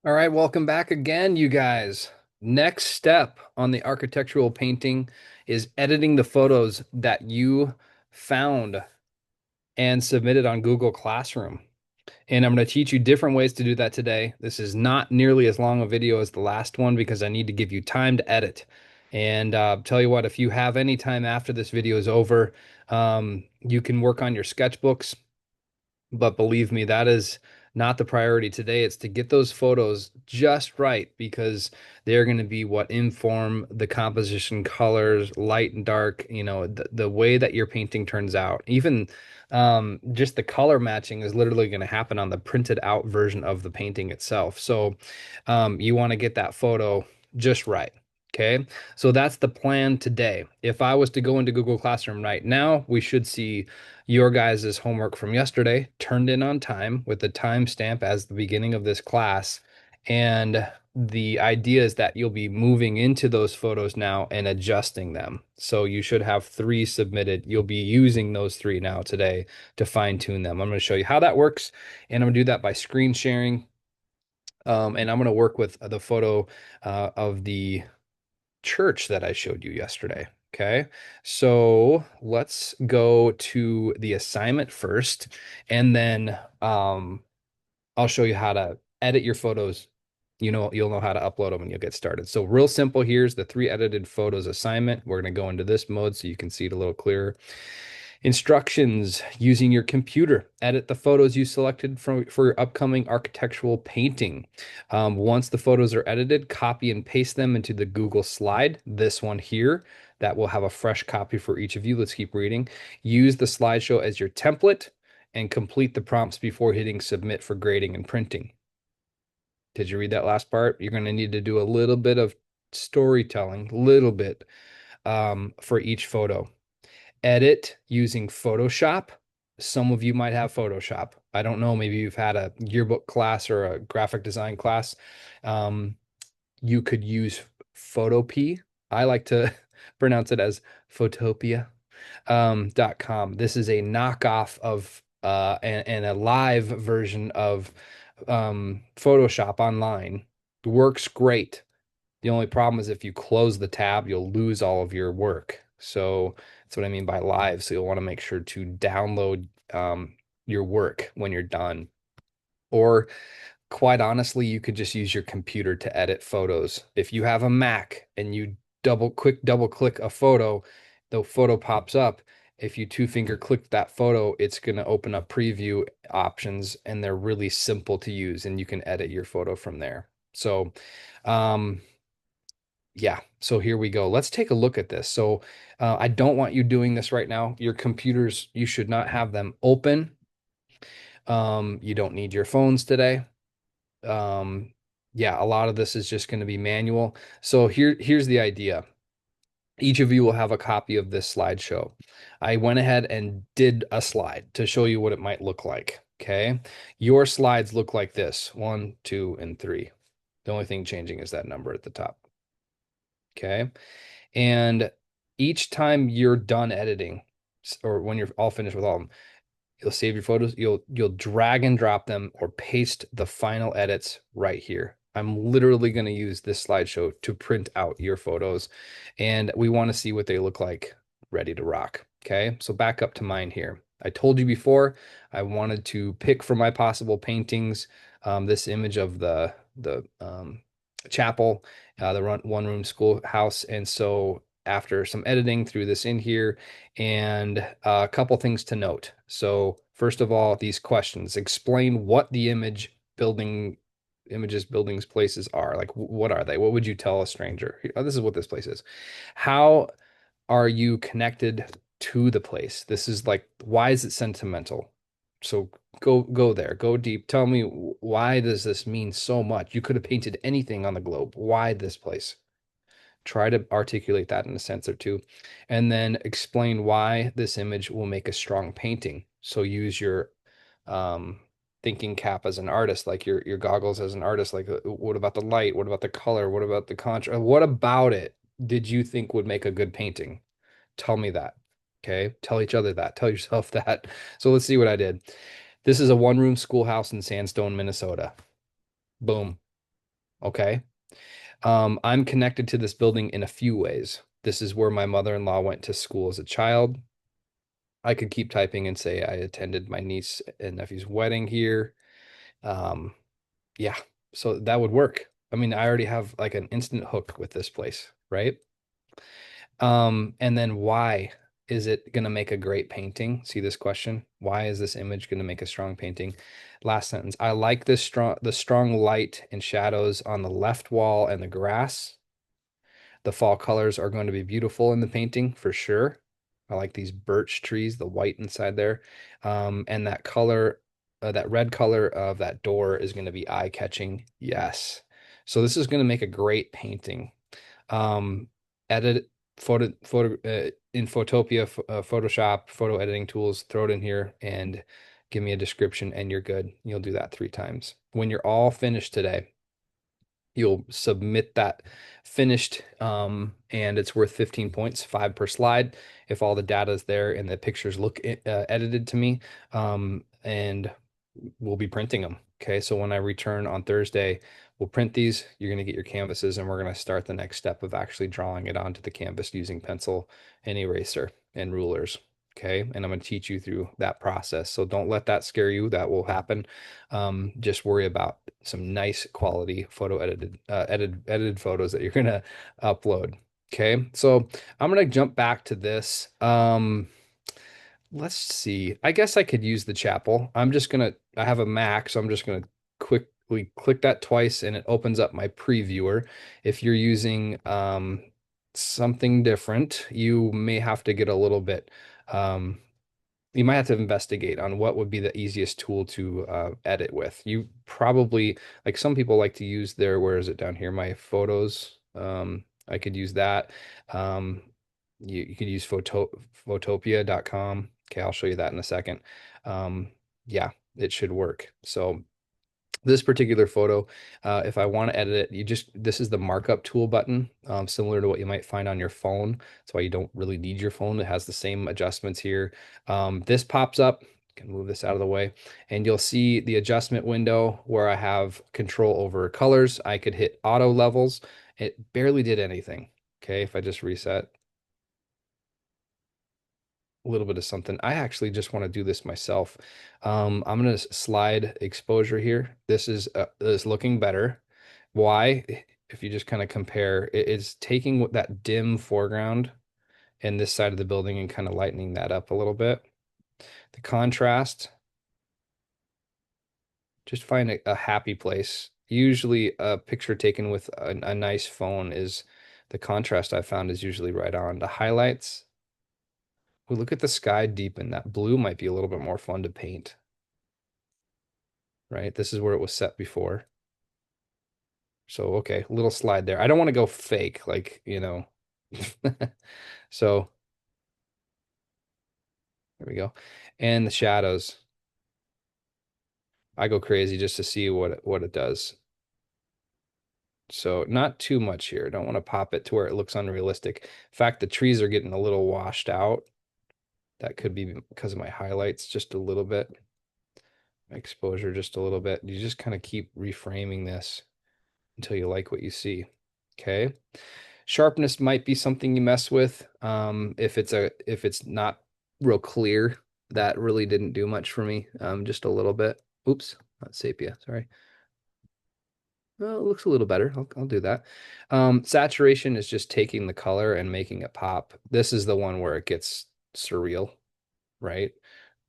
All right, welcome back again, you guys. Next step on the architectural painting is editing the photos that you found and submitted on Google Classroom. And I'm going to teach you different ways to do that today. This is not nearly as long a video as the last one because I need to give you time to edit. And tell you what, if you have any time after this video is over, you can work on your sketchbooks. But believe me, that is not the priority today. It's to get those photos just right because they're going to be what inform the composition, colors, light and dark, the way that your painting turns out. Even just the color matching is literally going to happen on the printed out version of the painting itself. So you want to get that photo just right. Okay, so that's the plan today. If I was to go into Google Classroom right now, we should see your guys' homework from yesterday turned in on time with the timestamp as the beginning of this class. And the idea is that you'll be moving into those photos now and adjusting them. So you should have three submitted. You'll be using those three now today to fine tune them. I'm going to show you how that works, and I'm going to do that by screen sharing. And I'm going to work with the photo of the church that I showed you yesterday. Okay, so let's go to the assignment first, and then I'll show you how to edit your photos. You'll know how to upload them and you'll get started. So real simple, here's the three edited photos assignment. We're going to go into this mode so you can see it a little clearer. Instructions using your computer. Edit the photos you selected for your upcoming architectural painting. Once the photos are edited, copy and paste them into the Google slide. This one here, that will have a fresh copy for each of you. Let's keep reading. Use the slideshow as your template and complete the prompts before hitting submit for grading and printing. Did you read that last part? You're going to need to do a little bit of storytelling, little bit for each photo. Edit using Photoshop. Some of you might have Photoshop. I don't know. Maybe you've had a yearbook class or a graphic design class. Um, you could use Photopea. I like to pronounce it as Photopea .com. This is a knockoff of and a live version of Photoshop online. Works great. The only problem is if you close the tab, you'll lose all of your work. So that's what I mean by live. So you'll want to make sure to download your work when you're done. Or quite honestly, you could just use your computer to edit photos. If you have a Mac and you double click a photo, the photo pops up. If you two finger click that photo, it's going to open up preview options and they're really simple to use and you can edit your photo from there. So, um, yeah, so here we go. Let's take a look at this. So I don't want you doing this right now. Your computers, you should not have them open. You don't need your phones today. Um, yeah, a lot of this is just going to be manual. So here's the idea. Each of you will have a copy of this slideshow. I went ahead and did a slide to show you what it might look like. Okay. Your slides look like this: 1, 2, and 3. The only thing changing is that number at the top. Okay. And each time you're done editing, or when you're all finished with all of them, you'll save your photos, you'll drag and drop them or paste the final edits right here. I'm literally going to use this slideshow to print out your photos, and we want to see what they look like ready to rock. Okay, so back up to mine here. I told you before I wanted to pick for my possible paintings this image of the chapel, the one room schoolhouse, and so after some editing, threw this in here, and a couple things to note. So first of all, these questions explain what the images, buildings, places are. Like, what are they? What would you tell a stranger? Oh, this is what this place is. How are you connected to the place? This is like, why is it sentimental? So go there, go deep. Tell me, why does this mean so much? You could have painted anything on the globe. Why this place? Try to articulate that in a sense or two, and then explain why this image will make a strong painting. So use your um, thinking cap as an artist, like your goggles as an artist. Like, what about the light? What about the color? What about the contrast? What about it did you think would make a good painting? Tell me that. Okay. Tell each other that. Tell yourself that. So let's see what I did. This is a one-room schoolhouse in Sandstone, Minnesota. Boom. Okay. I'm connected to this building in a few ways. This is where my mother-in-law went to school as a child. I could keep typing and say I attended my niece and nephew's wedding here. Um, yeah, so that would work. I mean, I already have like an instant hook with this place, right? And then why is it going to make a great painting? See this question? Why is this image going to make a strong painting? Last sentence. I like the strong light and shadows on the left wall and the grass. The fall colors are going to be beautiful in the painting for sure. I like these birch trees, the white inside there. And that color, that red color of that door is going to be eye-catching. Yes. So this is going to make a great painting. Um, edit in Photopia, Photoshop, photo editing tools, throw it in here and give me a description and you're good. You'll do that 3 times. When you're all finished today, you'll submit that finished, and it's worth 15 points, 5 per slide. If all the data is there and the pictures look edited to me, and we'll be printing them. Okay, so when I return on Thursday, we'll print these. You're going to get your canvases, and we're going to start the next step of actually drawing it onto the canvas using pencil and eraser and rulers. Okay, and I'm going to teach you through that process. So don't let that scare you. That will happen. Just worry about some nice quality edited photos that you're going to upload. Okay, so I'm going to jump back to this. Let's see. I guess I could use the chapel. I have a Mac, so I'm just gonna quickly click that twice and it opens up my previewer. If you're using something different, you may have to get a little bit um, you might have to investigate on what would be the easiest tool to edit with. You probably, like some people like to use where is it down here? My photos. I could use that. Um, you could use photopia.com. Okay, I'll show you that in a second. Um, yeah, it should work. So this particular photo, if I want to edit it, this is the markup tool button, similar to what you might find on your phone. That's why you don't really need your phone. It has the same adjustments here. This pops up. Can move this out of the way, and you'll see the adjustment window where I have control over colors. I could hit auto levels. It barely did anything. Okay, if I just reset a little bit of something. I actually just want to do this myself. I'm going to slide exposure here. This looking better. Why? If you just kind of compare, it's taking that dim foreground and this side of the building and kind of lightening that up a little bit. The contrast, just find a happy place. Usually a picture taken with a nice phone is the contrast I found is usually right on. The highlights, we look at the sky deepen. That blue might be a little bit more fun to paint. Right? This is where it was set before. So, okay, little slide there. I don't want to go fake, like, So, there we go. And the shadows. I go crazy just to see what it does. So, not too much here. Don't want to pop it to where it looks unrealistic. In fact, the trees are getting a little washed out. That could be because of my highlights just a little bit, my exposure just a little bit. You just kind of keep reframing this until you like what you see. Okay. Sharpness might be something you mess with. If it's not real clear, that really didn't do much for me. Just a little bit. Oops, not sepia, sorry. Well, it looks a little better. I'll do that. Saturation is just taking the color and making it pop. This is the one where it gets surreal, right?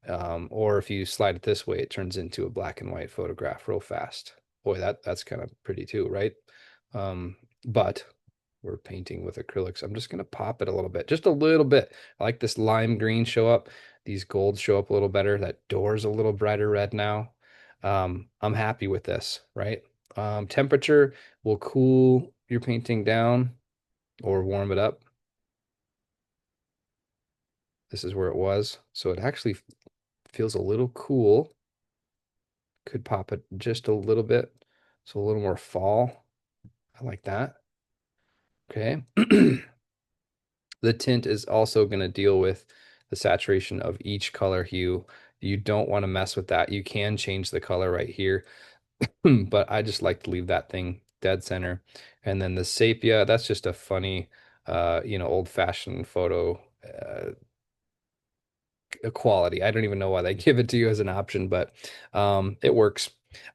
Or if you slide it this way, it turns into a black and white photograph real fast. Boy, that's kind of pretty too, right? But we're painting with acrylics. I'm just going to pop it a little bit, just a little bit. I like this lime green show up. These golds show up a little better. That door's a little brighter red now. I'm happy with this, right? Temperature will cool your painting down or warm it up. This is where it was. So it actually feels a little cool. Could pop it just a little bit. So a little more fall. I like that. Okay. The tint is also going to deal with the saturation of each color hue. You don't want to mess with that. You can change the color right here, but I just like to leave that thing dead center. And then the sepia, that's just a funny, old-fashioned photo quality. I don't even know why they give it to you as an option, but it works.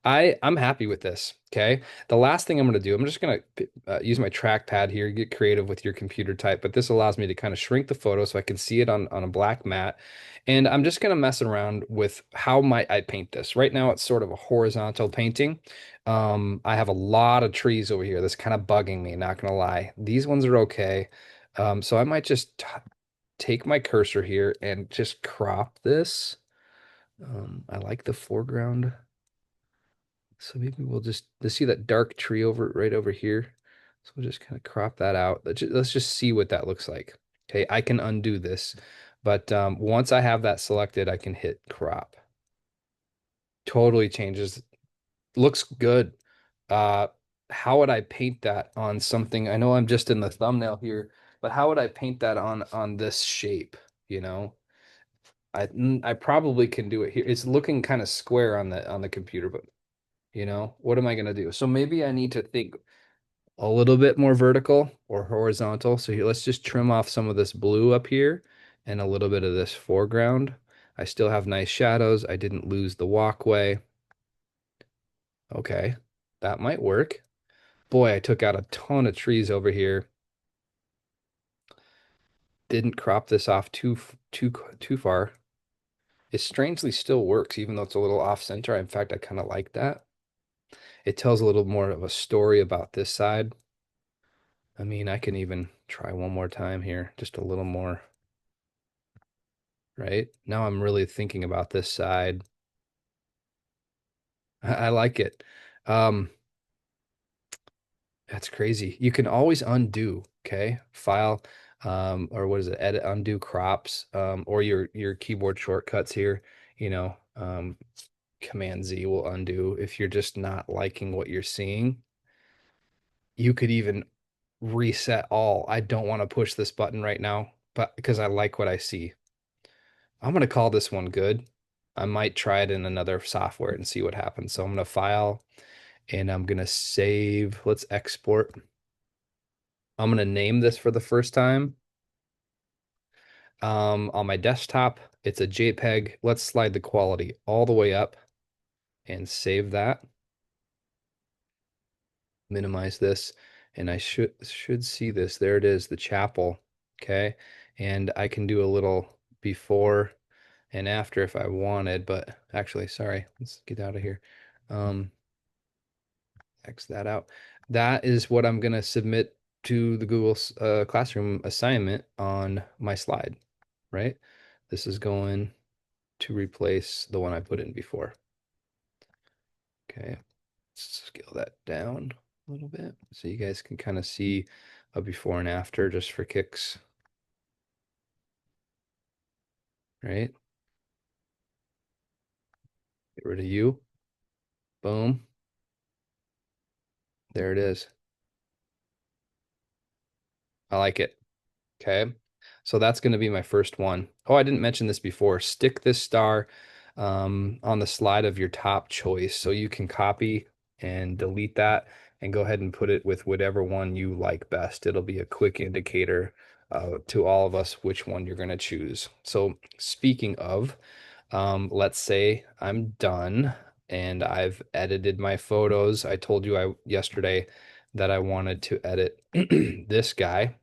I'm happy with this. Okay. The last thing I'm going to do, I'm just going to use my trackpad here, get creative with your computer type, but this allows me to kind of shrink the photo so I can see it on a black mat. And I'm just going to mess around with how might I paint this. Right now, it's sort of a horizontal painting. I have a lot of trees over here that's kind of bugging me, not going to lie. These ones are okay. So I might just take my cursor here and just crop this. I like the foreground. So maybe we'll just let's see that dark tree over right over here. So we'll just kind of crop that out. Let's just see what that looks like. Okay, I can undo this, but once I have that selected, I can hit crop. Totally changes. Looks good. Uh, how would I paint that on something? I know I'm just in the thumbnail here, but how would I paint that on this shape, you know? I probably can do it here. It's looking kind of square on the computer, but what am I gonna do? So maybe I need to think a little bit more vertical or horizontal. So here, let's just trim off some of this blue up here and a little bit of this foreground. I still have nice shadows. I didn't lose the walkway. Okay, that might work. Boy, I took out a ton of trees over here. Didn't crop this off too far. It strangely still works, even though it's a little off center. In fact, I kind of like that. It tells a little more of a story about this side. I mean, I can even try one more time here, just a little more, right? Now I'm really thinking about this side. I like it. Um, that's crazy. You can always undo, okay? File, or what is it? Edit, undo crops, or your keyboard shortcuts here, Command Z will undo if you're just not liking what you're seeing. You could even reset all. I don't want to push this button right now, but because I like what I see. I'm going to call this one good. I might try it in another software and see what happens. So I'm going to file and I'm going to save. Let's export. I'm going to name this for the first time. On my desktop, it's a JPEG. Let's slide the quality all the way up and save that. Minimize this and I should see this. There it is, the chapel. Okay. And I can do a little before and after if I wanted, but actually, sorry, let's get out of here. Um, X that out. That is what I'm gonna submit to the Google Classroom assignment on my slide, right? This is going to replace the one I put in before. Okay, let's scale that down a little bit so you guys can kind of see a before and after just for kicks, right? Get rid of you. Boom. There it is. I like it. Okay. So that's going to be my first one. Oh, I didn't mention this before. Stick this star on the slide of your top choice. So you can copy and delete that and go ahead and put it with whatever one you like best. It'll be a quick indicator to all of us which one you're going to choose. So speaking of, let's say I'm done and I've edited my photos. I told you yesterday that I wanted to edit this guy.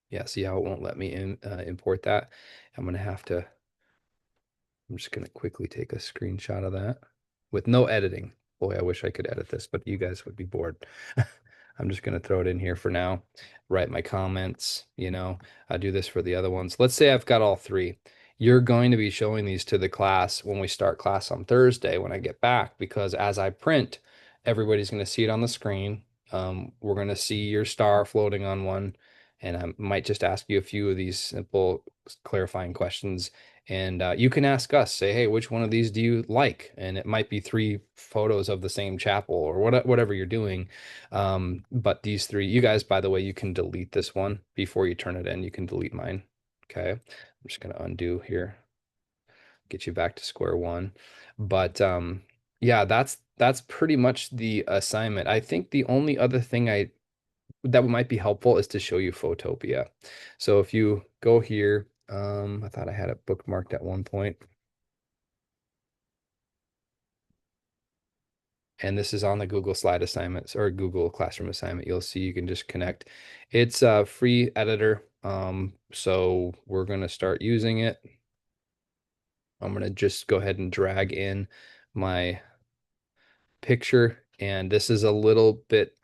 Yeah, see how it won't let me import that? I'm gonna have to, I'm just gonna quickly take a screenshot of that with no editing. Boy, I wish I could edit this, but you guys would be bored. I'm just gonna throw it in here for now, write my comments, I do this for the other ones. Let's say I've got all three. You're going to be showing these to the class when we start class on Thursday when I get back, because as I print, everybody's gonna see it on the screen. We're gonna see your star floating on one and I might just ask you a few of these simple clarifying questions. And you can ask us, say, hey, which one of these do you like? And it might be three photos of the same chapel or whatever you're doing. But these three, you guys, by the way, you can delete this one before you turn it in. You can delete mine. Okay. I'm just going to undo here, get you back to square one. But Yeah, that's pretty much the assignment. I think the only other thing I that might be helpful is to show you Photopia. So if you go here, I thought I had it bookmarked at one point, and this is on the Google Slide assignments or Google Classroom assignment. You'll see you can just connect. It's a free editor. So we're gonna start using it. I'm gonna just go ahead and drag in my picture, and this is a little bit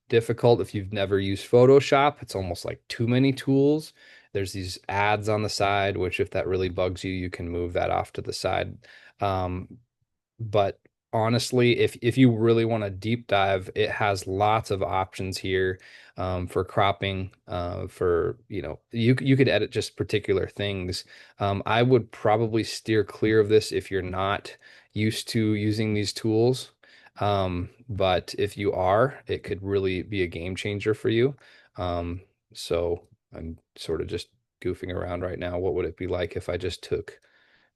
difficult if you've never used Photoshop. It's almost like too many tools. There's these ads on the side, which if that really bugs you, you can move that off to the side. Um, but honestly, if you really want to deep dive, it has lots of options here for cropping. For you could edit just particular things. I would probably steer clear of this if you're not used to using these tools. But if you are, it could really be a game changer for you. So I'm sort of just goofing around right now. What would it be like if I just took,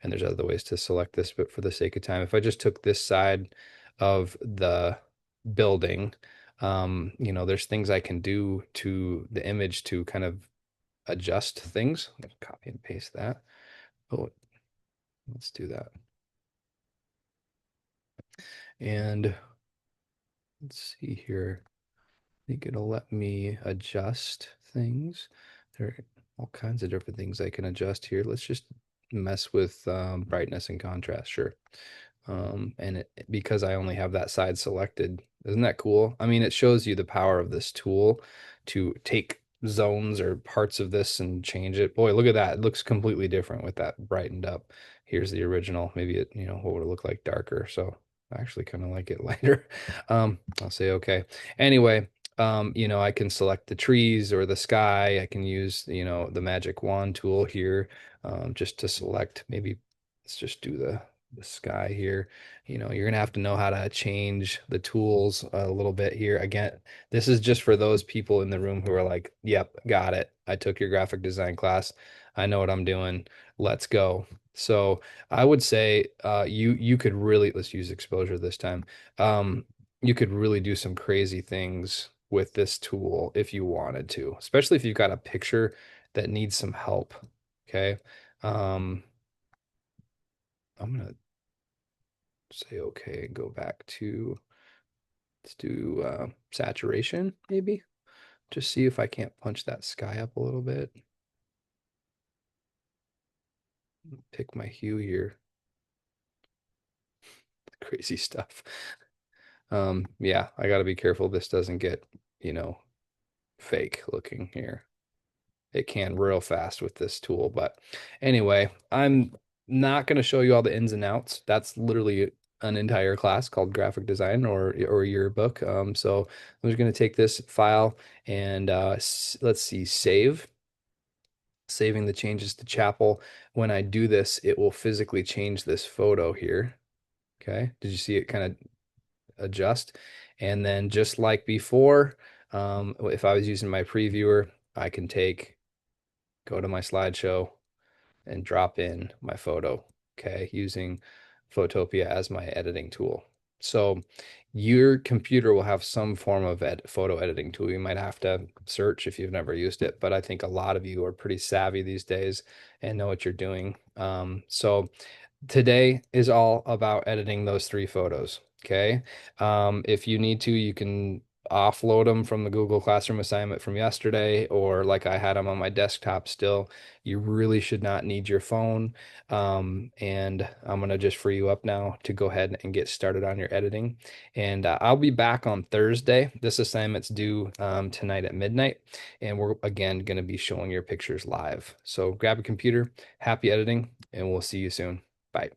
and there's other ways to select this, but for the sake of time, if I just took this side of the building, there's things I can do to the image to kind of adjust things. Let's copy and paste that. Oh, let's do that. And let's see here. I think it'll let me adjust things. There are all kinds of different things I can adjust here. Let's just mess with brightness and contrast, sure. And because I only have that side selected, isn't that cool? I mean, it shows you the power of this tool to take zones or parts of this and change it. Boy, look at that. It looks completely different with that brightened up. Here's the original. Maybe it, what would it look like darker? So I actually kind of like it lighter. I'll say okay. Anyway, I can select the trees or the sky. I can use, the magic wand tool here, just to select maybe let's just do the sky here. You're gonna have to know how to change the tools a little bit here. Again, this is just for those people in the room who are like, yep, got it. I took your graphic design class. I know what I'm doing. Let's go. So I would say you could really, let's use exposure this time. You could really do some crazy things with this tool if you wanted to, especially if you've got a picture that needs some help. Okay. Um, I'm gonna say okay and go back to, let's do saturation maybe. Just see if I can't punch that sky up a little bit. Pick my hue here. Crazy stuff. Yeah, I gotta be careful this doesn't get, you know, fake looking here. It can real fast with this tool. But anyway, I'm not going to show you all the ins and outs. That's literally an entire class called graphic design or yearbook. So I'm just going to take this file and let's see, saving the changes to Chapel. When I do this, it will physically change this photo here. Okay. Did you see it kind of adjust? And then just like before, if I was using my previewer, I can go to my slideshow and drop in my photo, okay, using Photopia as my editing tool. So your computer will have some form of photo editing tool. You might have to search if you've never used it, but I think a lot of you are pretty savvy these days and know what you're doing. So today is all about editing those three photos. Okay. If you need to, you can offload them from the Google Classroom assignment from yesterday, or like I had them on my desktop still. You really should not need your phone. And I'm going to just free you up now to go ahead and get started on your editing. And I'll be back on Thursday. This assignment's due tonight at midnight. And we're again going to be showing your pictures live. So grab a computer, happy editing, and we'll see you soon. Bye.